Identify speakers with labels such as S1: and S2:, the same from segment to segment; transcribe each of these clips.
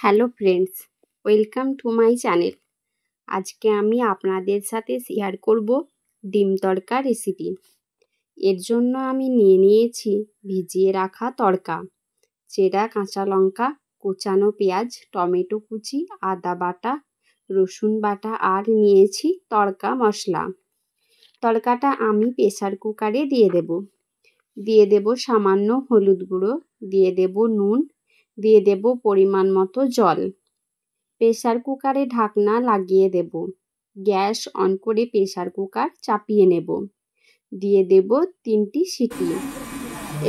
S1: Hello friends, welcome to my channel. আজকে আমি আপনাদের সাথে শেয়ার করব ডিম তড়কা রেসিপি। এর জন্য আমি নিয়েছি ভিজিয়ে রাখা তড়কা, চেরা কাঁচা লঙ্কা, কোচানো পেঁয়াজ, টমেটো কুচি, আদা বাটা, রসুন বাটা আর নিয়েছি তড়কা মশলা। তড়কাটা আমি প্রেসার কুকারে দিয়ে দেব সামান্য হলুদ গুঁড়ো, দিয়ে দেব নুন, দিয়ে দেব পরিমাণ মতো জল। প্রেসার কুকারে ঢাকনা লাগিয়ে দেব। গ্যাস অন করে প্রেসার কুকার চাপিয়ে নেব। দিয়ে দেব 3টি সিটি।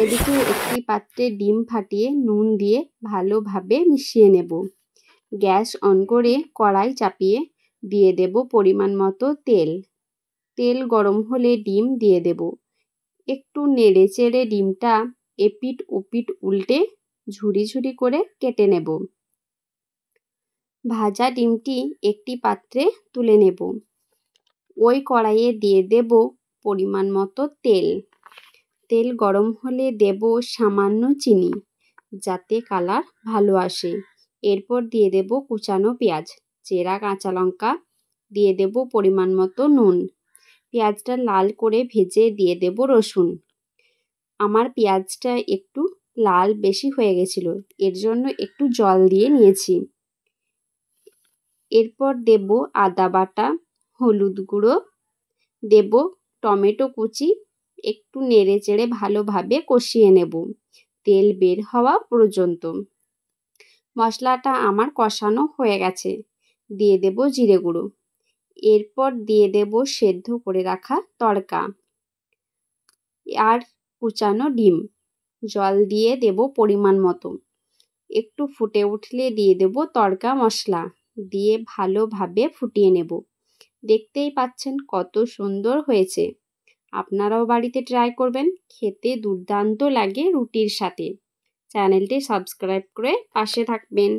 S1: এদিকে একটি পাত্রে ডিম ফাটিয়ে নুন দিয়ে ভালোভাবে মিশিয়ে নেব। গ্যাস অন করে কড়াই চাপিয়ে দিয়ে দেব পরিমাণ মতো তেল। তেল গরম হলে ডিম দিয়ে দেব। একটু নেড়ে চেড়ে ডিমটা এপিট ওপিট উল্টে ঝুরি ঝুরি করে কেটে নেব। ভাজা ডিমটি একটি পাত্রে তুলে নেব। ওই কড়াইয়ে দিয়ে দেব পরিমাণ মতো তেল। তেল গরম হলে দেব সামান্য চিনি, যাতে কালার ভালো আসে। এরপর দিয়ে দেব কুচানো পেঁয়াজ, চেরা কাঁচা লঙ্কা, দিয়ে দেব পরিমাণ মতো নুন। পেঁয়াজটা লাল করে ভেজে দিয়ে দেব রসুন। আমার পেঁয়াজটা একটু লাল বেশি হয়ে গেছিল, এর জন্য একটু জল দিয়ে নিয়েছি। এরপর দেব আদা বাটা, হলুদ গুঁড়ো, দেব টমেটো কুচি, একটু নেড়ে চেড়ে ভালোভাবে কষিয়ে নেব তেল বের হওয়া পর্যন্ত। মশলাটা আমার কষানো হয়ে গেছে, দিয়ে দেব জিরে গুঁড়ো। এরপর দিয়ে দেব সেদ্ধ করে রাখা তড়কা আর কুচানো ডিম। জল দিয়ে দেব পরিমাণ মতো। একটু ফুটে উঠলে দিয়ে দেব তড়কা মশলা, দিয়ে ভালোভাবে ফুটিয়ে নেব। দেখতেই পাচ্ছেন কত সুন্দর হয়েছে। আপনারাও বাড়িতে ট্রাই করবেন, খেতে দুর্দান্ত লাগে রুটির সাথে। চ্যানেলটি সাবস্ক্রাইব করে পাশে থাকবেন।